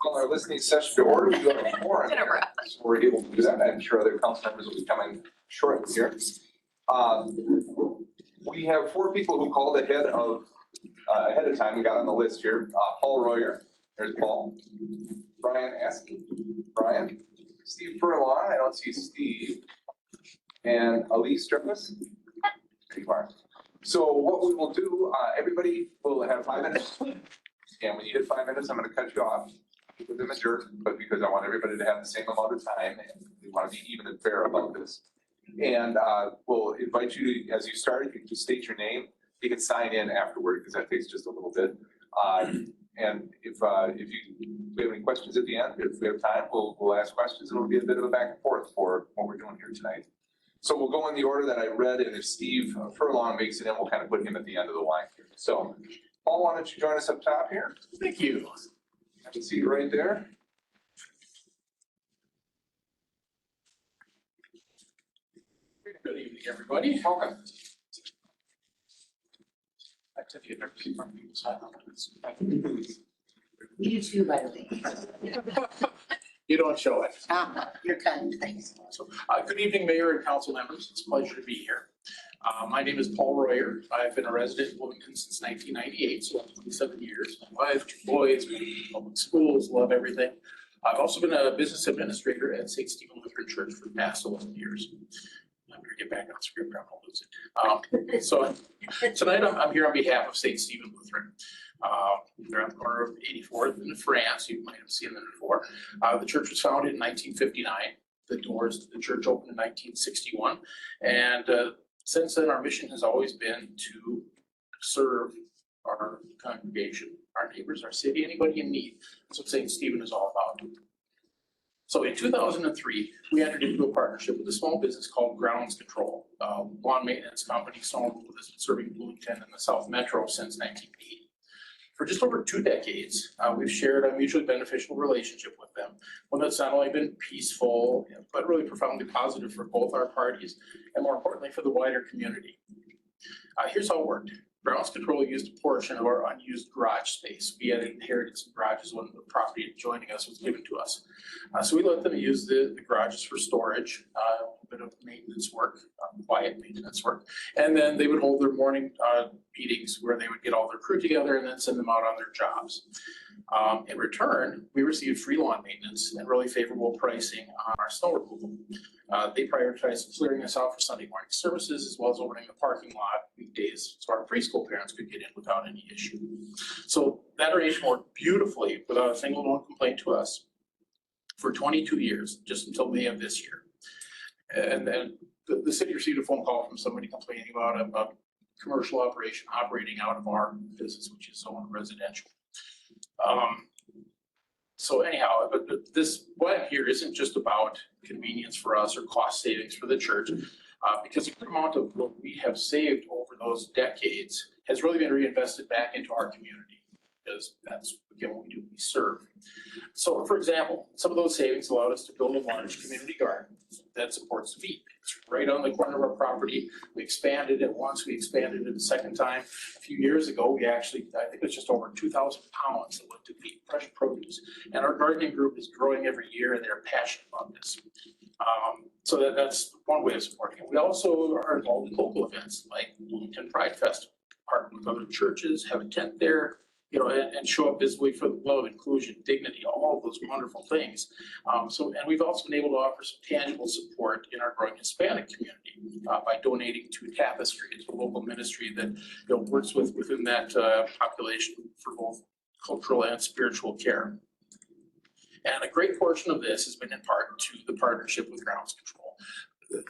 Call our listening session to order. We do have a forum, so we're able to do that. I'm sure other council members will be coming shortly here. We have 4 people who called ahead of time. We got on the list here. Paul Royer, there's Paul. Brian Askey, Brian. Steve Furlong, I don't see Steve. And Elise Stripless. There you are. So what we will do, everybody will have 5 minutes. And when you hit 5 minutes, I'm going to cut you off. With them a jerk, but because I want everybody to have the same amount of time, and we want to be even and fair about this. And we'll invite you to, as you start, you can just state your name. You can sign in afterward because that takes just a little bit. And if we have any questions at the end, if we have time, we'll ask questions. It'll be a bit of a back and forth for what we're doing here tonight. So we'll go in the order that I read, and if Steve Furlong makes it in, we'll kind of put him at the end of the line here. So Paul, why don't you join us up top here? Thank you. I can see you right there. Good evening, everybody. Welcome. You too, by the way. You don't show it. You're kind, thanks. So, good evening, Mayor and council members. It's a pleasure to be here. My name is Paul Royer. I've been a resident in Bloomington since 1998, so 27 years. My wife, 2 boys, public schools, love everything. I've also been a business administrator at St. Stephen Lutheran Church for the past 11 years. I'm going to get back on script, I'm going to lose it. So tonight I'm here on behalf of St. Stephen Lutheran. They're on the corner of 84th and France. You might have seen them before. The church was founded in 1959. The doors to the church opened in 1961. And since then, our mission has always been to serve our congregation, our neighbors, our city, anybody in need. That's what St. Stephen is all about. So in 2003, we entered into a partnership with a small business called Grounds Control, a lawn maintenance company, someone who has been serving Bloomington and the South Metro since 1980. For just over 2 decades, we've shared a mutually beneficial relationship with them, one that's not only been peaceful, but really profoundly positive for both our parties, and more importantly, for the wider community. Here's how it worked. Grounds Control used a portion of our unused garage space. We had inherited some garages when the property adjoining us was given to us. So we let them use the garages for storage, a bit of maintenance work, quiet maintenance work. And then they would hold their morning meetings where they would get all their crew together and then send them out on their jobs. In return, we received free lawn maintenance and really favorable pricing on our snow removal. They prioritized clearing us out for Sunday morning services as well as opening the parking lot weekdays so our preschool parents could get in without any issue. So that arrangement worked beautifully without a single known complaint to us for 22 years, just until May of this year. And then the city received a phone call from somebody complaining about a commercial operation operating out of our business, which is owned residential. So anyhow, but this what I'm here isn't just about convenience for us or cost savings for the church, because the amount of what we have saved over those decades has really been reinvested back into our community, because that's again what we do, we serve. So for example, some of those savings allowed us to build a large community garden that supports the feed. It's right on the corner of our property. We expanded it once, we expanded it a second time. A few years ago, we actually, I think it's just over 2,000 pounds that went to feed fresh produce. And our gardening group is growing every year and they're passionate about this. So that's one way of supporting it. We also are involved in local events like Bloomington Pride Festival, partner with other churches, have a tent there, you know, and show up visibly for the love, inclusion, dignity, all of those wonderful things. And we've also been able to offer some tangible support in our growing Hispanic community by donating to Tapestry. It's a local ministry that works within that population for both cultural and spiritual care. And a great portion of this has been in part to the partnership with Grounds Control.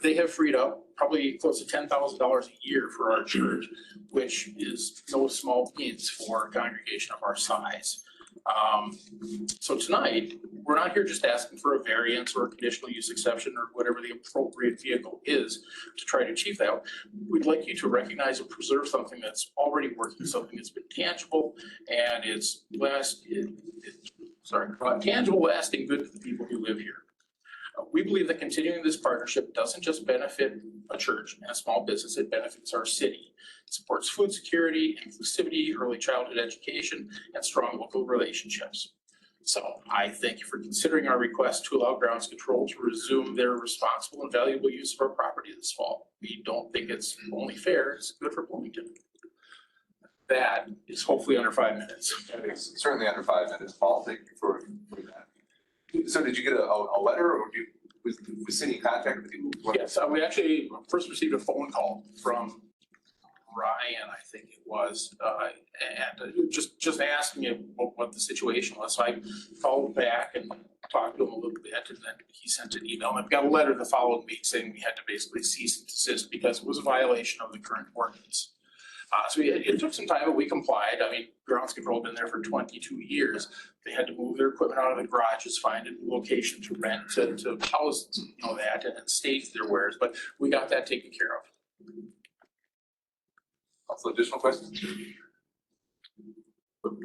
They have freed up probably close to $10,000 a year for our church, which is no small means for a congregation of our size. So tonight, we're not here just asking for a variance or a conditional use exception or whatever the appropriate vehicle is to try to achieve that. We'd like you to recognize and preserve something that's already working, something that's been tangible, and it's tangible, lasting good to the people who live here. We believe that continuing this partnership doesn't just benefit a church and a small business, it benefits our city. It supports food security, inclusivity, early childhood education, and strong local relationships. So I thank you for considering our request to allow grounds control to resume their responsible and valuable use of our property this fall. We don't think it's only fair, it's good for Bloomington. That is hopefully under 5 minutes. It's certainly under 5 minutes, Paul. Thank you for that. So did you get a letter or was City in contact with you? Yes, we actually first received a phone call from Ryan, I think it was, and just asking him what the situation was. So I called back and talked to him a little bit, and then he sent an email. And I've got a letter that followed me saying we had to basically cease and desist because it was a violation of the current ordinance. So it took some time, but we complied. I mean, grounds control had been there for 22 years. They had to move their equipment out of the garages, find a new location to rent, to house, that, and then stage their wares, but we got that taken care of. Also, additional questions?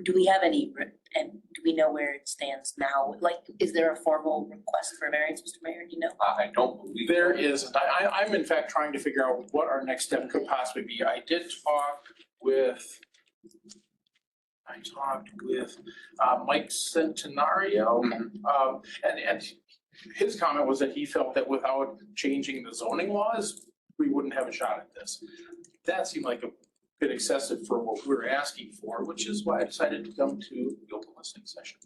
Do we have any, and do we know where it stands now? Like, is there a formal request for variance, Mr. Mayor? Do you know? I don't believe. There is, I'm in fact trying to figure out what our next step could possibly be. I talked with Mike Centenario. And his comment was that he felt that without changing the zoning laws, we wouldn't have a shot at this. That seemed like a bit excessive for what we're asking for, which is why I decided to come to the open listening session.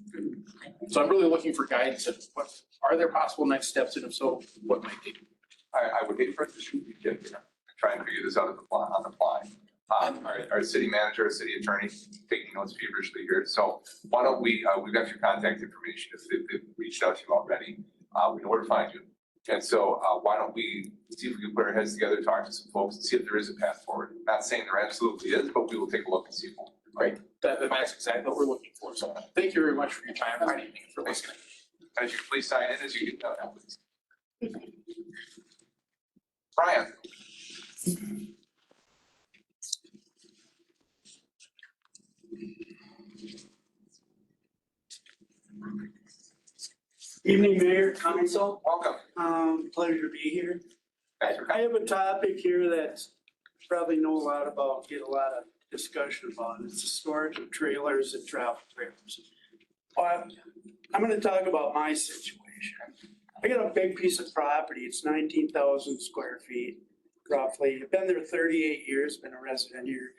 So I'm really looking for guidance of what are there possible next steps, and if so, what might they be? I would hate for us to shoot the kid, try and figure this out on the fly. Our city manager, our city attorney, taking notes feverishly here. So why don't we've got your contact information if they've reached out to you already. We know where to find you. And so why don't we see if we can put our heads together, talk to some folks and see if there is a path forward. Not saying there absolutely is, but we will take a look and see. Great. That's exactly what we're looking for. So thank you very much for your time. Thank you for listening. As you please sign in as you get done, please. Brian. Evening, Mayor, Council. Welcome. Pleasure to be here. Thanks for I coming. have a topic here that probably know a lot about, get a lot of discussion about. It's the storage of trailers and travel trailers. I'm gonna talk about my situation. I got a big piece of property. It's 19,000 square feet roughly. I've been there 38 years, been a resident here.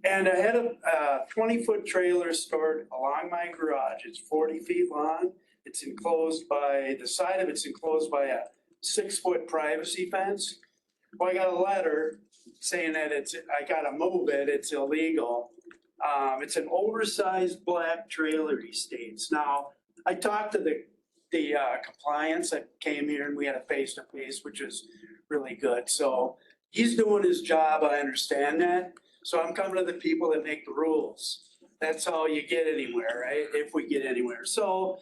And I had a 20-foot trailer stored along my garage. It's 40 feet long. It's enclosed by, the side of it's enclosed by a 6-foot privacy fence. Well, I got a letter saying that I gotta move it, it's illegal. It's an oversized black trailer, he states. Now, I talked to the compliance that came here and we had a face-to-face, which was really good. So he's doing his job, I understand that. So I'm coming to the people that make the rules. That's how you get anywhere, right? If we get anywhere. So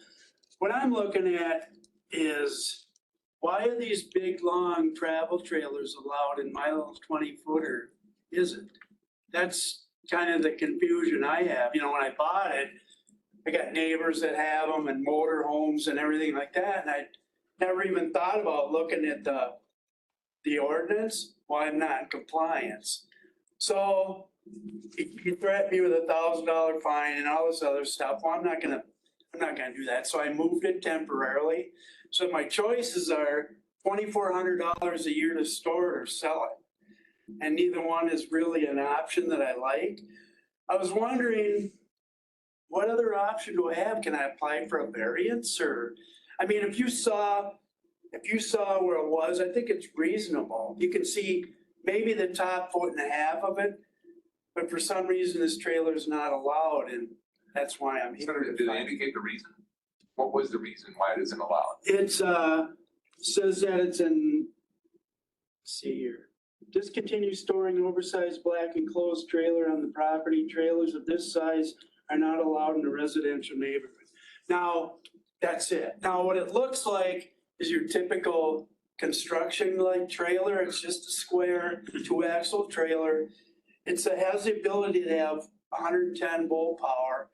what I'm looking at is, why are these big, long travel trailers allowed in my little 20-footer isn't? That's kind of the confusion I have. When I bought it, I got neighbors that have them and motor homes and everything like that. And I never even thought about looking at the ordinance. Well, I'm not in compliance. So he threatened me with a $1,000 fine and all this other stuff. Well, I'm not gonna do that. So I moved it temporarily. So my choices are $2,400 a year to store it or sell it. And neither one is really an option that I like. I was wondering, what other option do I have? Can I apply for a variance? Or, I mean, if you saw where it was, I think it's reasonable. You can see maybe the top 1.5 foot of it, but for some reason this trailer is not allowed, and that's why I'm here. Did they indicate the reason? What was the reason why it isn't allowed? It's says that it's in, let's see here. Discontinue storing an oversized black enclosed trailer on the property. Trailers of this size are not allowed in a residential neighborhood. Now, that's it. Now, what it looks like is your typical construction like trailer. It's just a square 2-axle trailer. It has the ability to have 110 volt power.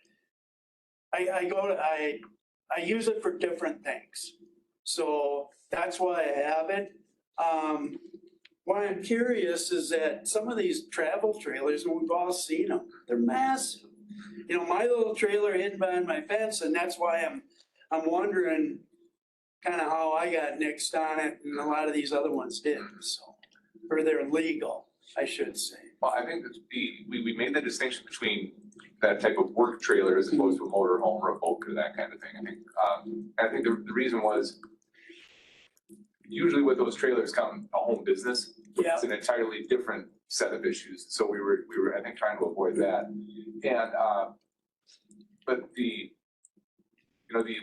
I use it for different things. So that's why I have it. Why I'm curious is that some of these travel trailers, and we've all seen them, they're massive. you know, my little trailer hidden behind my fence, and that's why I'm wondering kind of how I got nixed on it, and a lot of these other ones did, so, or they're legal, I should say. Well, I think that we made the distinction between that type of work trailer as opposed to a motor home or a boat or that kind of thing, I think the reason was usually with those trailers come a home business. Yeah. It's an entirely different set of issues, so we were, I think, trying to avoid that. And, but the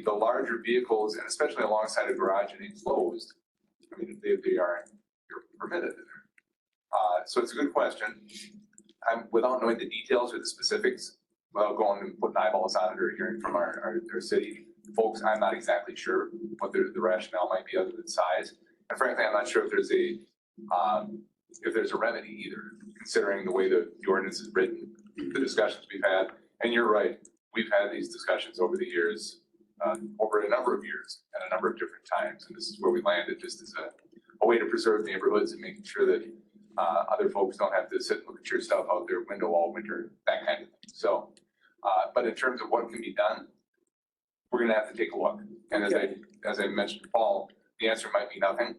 larger vehicles, and especially alongside a garage and enclosed, I mean, they are permitted. So it's a good question. Without knowing the details or the specifics, without going and putting eyeballs on it or hearing from our city folks, I'm not exactly sure what the rationale might be other than size. And frankly, I'm not sure if there's a remedy either, considering the way the ordinance is written, the discussions we've had. And you're right, we've had these discussions over the years, over a number of years at a number of different times. And this is where we landed, just as a way to preserve neighborhoods and making sure that other folks don't have to sit and look at your stuff out their window all winter, that kind of thing. So, but in terms of what can be done, we're gonna have to take a look. And as I mentioned to Paul, the answer might be nothing,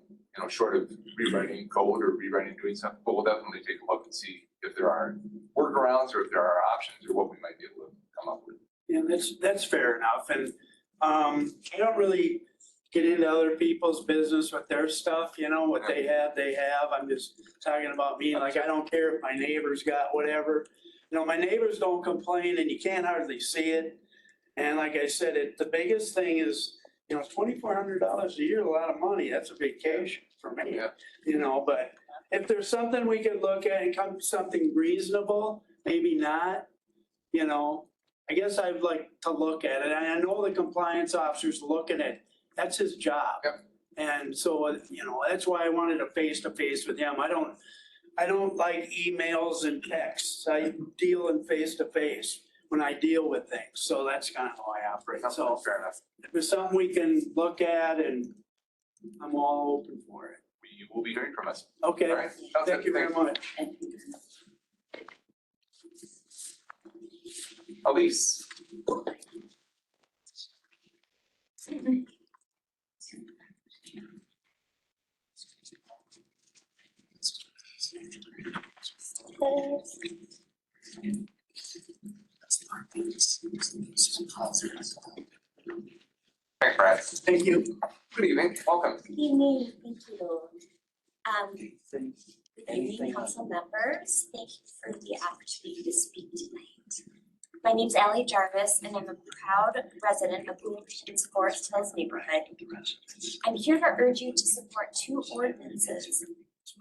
short of rewriting code or rewriting doing something, but we'll definitely take a look and see if there are workarounds or if there are options or what we might be able to come up with. Yeah, that's fair enough, and I don't really get into other people's business with their stuff, what they have, I'm just talking about me, like, I don't care if my neighbor's got whatever. My neighbors don't complain and you can't hardly see it. And like I said, the biggest thing is, $2,400 a year, a lot of money, that's a vacation for me. Yeah. But if there's something we could look at and come to something reasonable, maybe not, I guess I'd like to look at it. And I know the compliance officer's looking at it. That's his job. Yep. And so, that's why I wanted a face-to-face with him. I don't like emails and texts. I deal in face-to-face when I deal with things. So that's kind of how I operate. So Fair enough. if there's something we can look at, and I'm all open for it. You will be hearing from us. Okay, All right. thank you very much. Elise. Thanks, Brad. Thank you. Good evening. Welcome. Good evening, thank you. Good evening, council members. Thank you for the opportunity to speak tonight. My name's Allie Jarvis, and I'm a proud resident of Bloomington's Forest Hills neighborhood. I'm here to urge you to support two ordinances.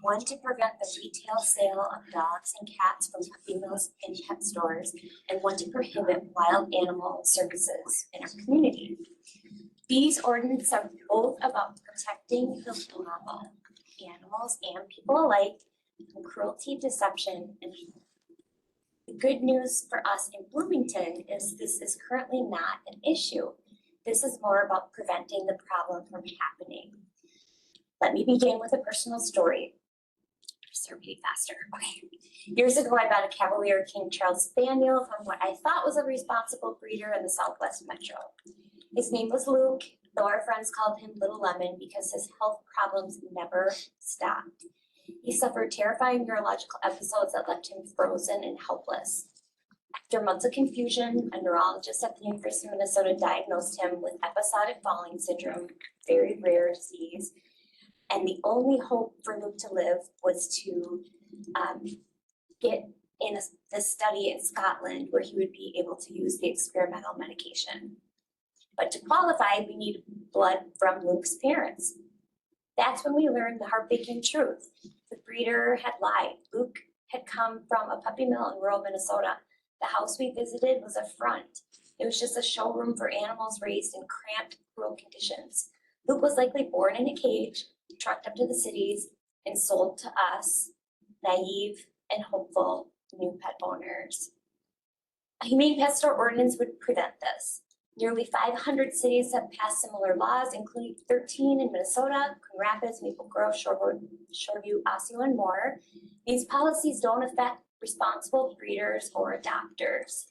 One to prevent the retail sale of dogs and cats from puppy mills and pet stores, and one to prohibit wild animal services in our community. These ordinances are both about protecting the vulnerable, animals and people alike, from cruelty, deception, and evil. The good news for us in Bloomington is this is currently not an issue. This is more about preventing the problem from happening. Let me begin with a personal story. Start reading faster. Okay. Years ago, I bought a Cavalier King Charles Spaniel from what I thought was a responsible breeder in the Southwest Metro. His name was Luke, though our friends called him Little Lemon because his health problems never stopped. He suffered terrifying neurological episodes that left him frozen and helpless. After months of confusion, a neurologist at the University of Minnesota diagnosed him with episodic falling syndrome, very rare disease. And the only hope for Luke to live was to get in the study in Scotland where he would be able to use the experimental medication. But to qualify, we needed blood from Luke's parents. That's when we learned the heartbreaking truth. The breeder had lied. Luke had come from a puppy mill in rural Minnesota. The house we visited was a front. It was just a showroom for animals raised in cramped, cruel conditions. Luke was likely born in a cage, trucked up to the cities, and sold to us, naive and hopeful new pet owners. A humane pet store ordinance would prevent this. Nearly 500 cities have passed similar laws, including 13 in Minnesota, Coon Rapids, Maple Grove, Shoreview, Osseo, and more. These policies don't affect responsible breeders or adopters.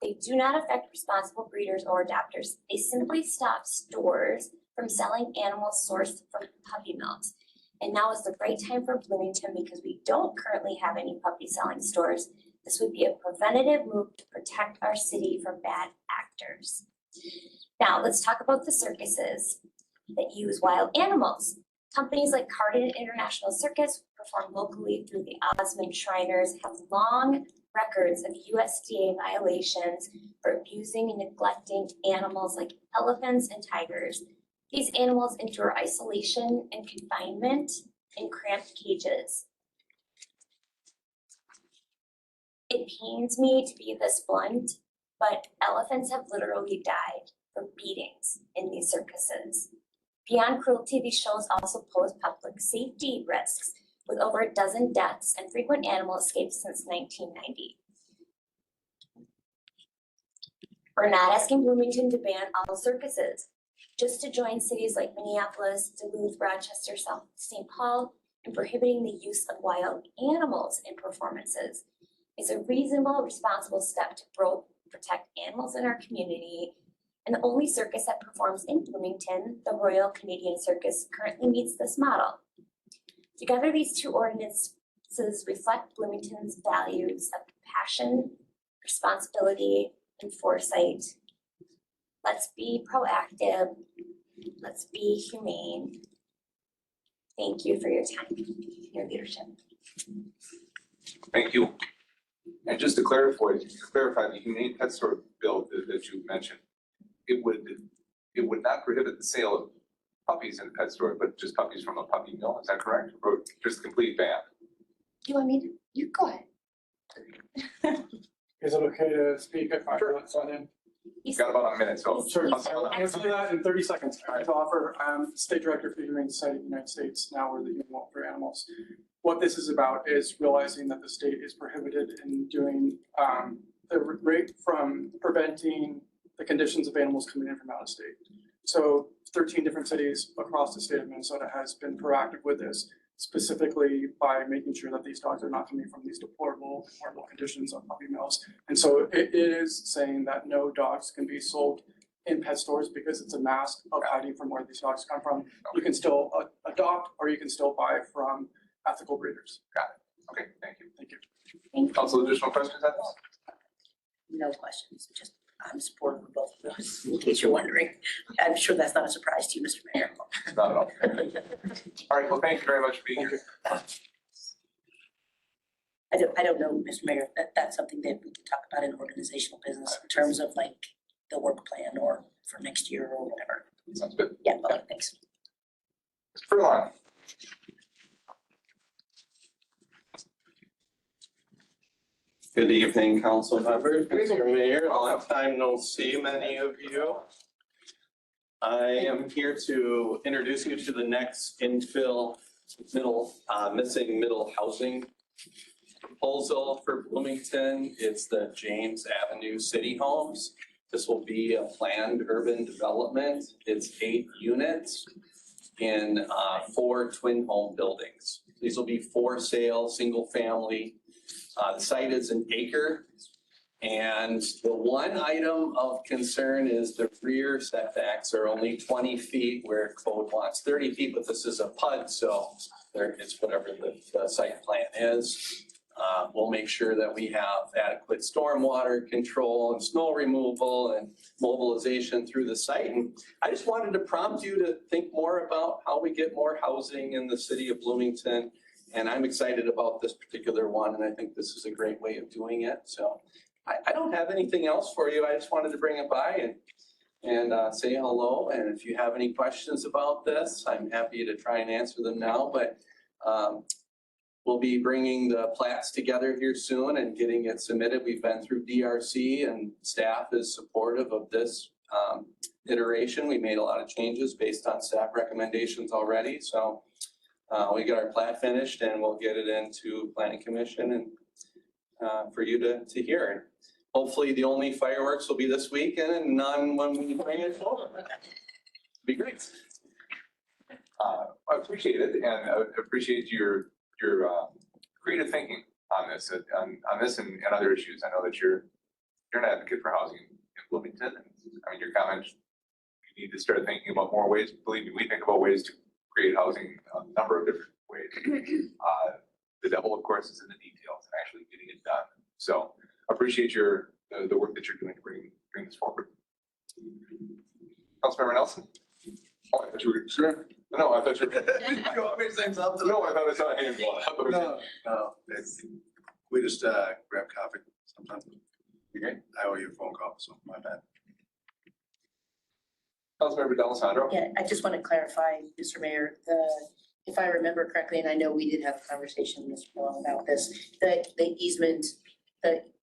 They do not affect responsible breeders or adopters. They simply stop stores from selling animals sourced from puppy mills. And now is the great time for Bloomington because we don't currently have any puppy selling stores. This would be a preventative move to protect our city from bad actors. Now let's talk about the circuses that use wild animals. Companies like Cardin International Circus, perform locally through the Osmond Shriners, have long records of USDA violations for abusing and neglecting animals like elephants and tigers. These animals endure isolation and confinement in cramped cages. It pains me to be this blunt, but elephants have literally died from beatings in these circuses. Beyond cruelty, these shows also pose public safety risks, with over a dozen deaths and frequent animal escapes since 1990. We're not asking Bloomington to ban all circuses, just to join cities like Minneapolis, Duluth, Rochester, South St. Paul, in prohibiting the use of wild animals in performances is a reasonable, responsible step to protect animals in our community. And the only circus that performs in Bloomington, the Royal Canadian Circus, currently meets this model. Together, these two ordinances reflect Bloomington's values of compassion, responsibility, and foresight. Let's be proactive. Let's be humane. Thank you for your time, your leadership. Thank you. And just to clarify the humane pet store bill that you mentioned, it would not prohibit the sale of puppies in a pet store, but just puppies from a puppy mill. Is that correct? Or just a complete ban? Do you want me to? You go ahead. Is it okay to speak at 5 minutes on in? You've got about a minute, so. Sure, I'll answer that in 30 seconds. I have to offer, State Director for the Humane Society of the United States, now we're the Humane Welfare Animals. What this is about is realizing that the state is prohibited in doing the rate from preventing the conditions of animals coming in from out of state. So 13 different cities across the state of Minnesota has been proactive with this, specifically by making sure that these dogs are not coming from these deplorable, horrible conditions of puppy mills. And so it is saying that no dogs can be sold in pet stores because it's a mask of hiding from where these dogs come from. You can still adopt or you can still buy from ethical breeders. Got it. Okay, thank you. Thank you. Thank you. Council, additional questions on this? No questions, just I'm supportive of both of those, in case you're wondering. I'm sure that's not a surprise to you, Mr. Mayor. Not at all. All right, well, thank you very much for being here. I don't know, Mr. Mayor, that's something that we can talk about in organizational business in terms of like the work plan or for next year or whatever. Sounds good. Yeah, okay, thanks. Mr. Furlong. Good evening, council members, Mr. Mayor, long time no see many of you. I am here to introduce you to the next infill missing middle housing proposal for Bloomington. It's the James Avenue City Homes. This will be a planned urban development. It's 8 units in 4 twin home buildings. These will be for sale, single family. The site is an acre, and the one item of concern is the rear setbacks are only 20 feet where code wants 30 feet, but this is a PUD, so there is whatever the site plan is. We'll make sure that we have adequate stormwater control and snow removal and mobilization through the site. And I just wanted to prompt you to think more about how we get more housing in the city of Bloomington. And I'm excited about this particular one, and I think this is a great way of doing it. So I don't have anything else for you. I just wanted to bring it by and say hello. And if you have any questions about this, I'm happy to try and answer them now. But we'll be bringing the plats together here soon and getting it submitted. We've been through DRC, and staff is supportive of this iteration. We made a lot of changes based on staff recommendations already. So we get our plat finished and we'll get it into Planning Commission and for you to hear. Hopefully the only fireworks will be this weekend and none when we bring it forward. Be great. I appreciate it, and I appreciate your creative thinking on this, and other issues. I know that you're an advocate for housing in Bloomington. And I mean, your comment, you need to start thinking about more ways. Believe me, we think about ways to create housing a number of different ways. The devil, of course, is in the details and actually getting it done. So appreciate the work that you're doing to bring this forward. Councilmember Nelson? Oh, I thought you were, sure. No, I thought you were. You want me to say something? No, I thought I saw a hand go up. No, we just grab coffee sometime. Okay. I owe you a phone call, so my bad. Councilmember D'Alessandro? Yeah, I just want to clarify, Mr. Mayor, if I remember correctly, and I know we did have a conversation, Mr. Long, about this, the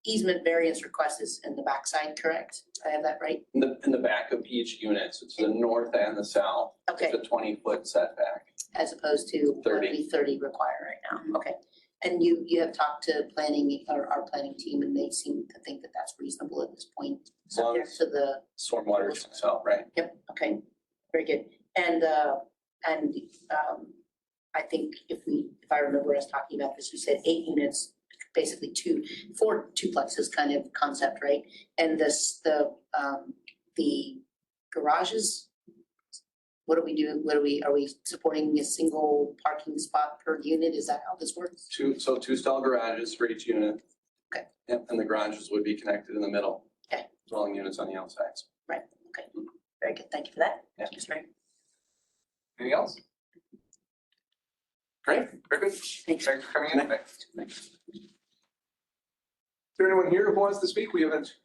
easement variance request is in the backside, correct? I have that right? In the back of each unit, so to the north and the south, Okay, it's a 20-foot setback. as opposed to what 30. we 30 require right now, okay. And you have talked to planning, or our planning team, and they seem to think that that's reasonable at this point, As long subject as to the, stormwater checks out, right? yep, okay, very good. And I think if I remember us talking about this, we said 8 units, basically 4 duplexes kind of concept, right? And the garages, what do we do? Are we supporting a single parking spot per unit? Is that how this works? Two stall garages for each unit. Okay. Yep, and the garages would be connected in the middle. Okay. Dwelling units on the outsides. Right, okay, very good, thank you for that. Yeah. Mr. Mayor. Anything else? Great, very good. Thanks. Thanks for coming in today. Is there anyone here who wants to speak? We haven't,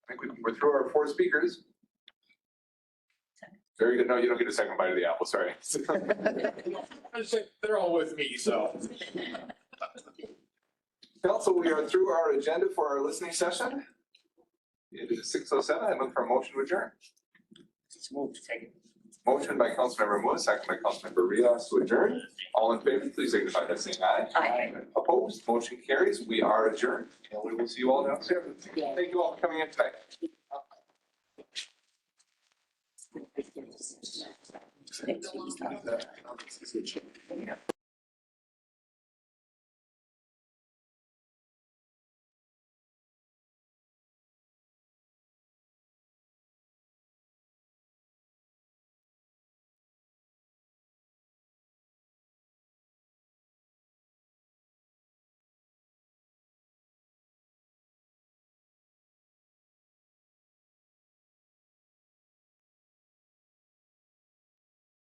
I think we're through our 4 speakers. Very good. No, you don't get a second bite of the apple, sorry. They're all with me, so. Council, we are through our agenda for our listening session. It is 6:07. I look for a motion to adjourn. Motion by Councilmember Moore, second by Councilmember Rios to adjourn. All in favor, please signify by saying aye. Aye. Opposed, motion carries. We are adjourned, and we will see you all downstairs. Thank you all for coming in tonight. Thanks.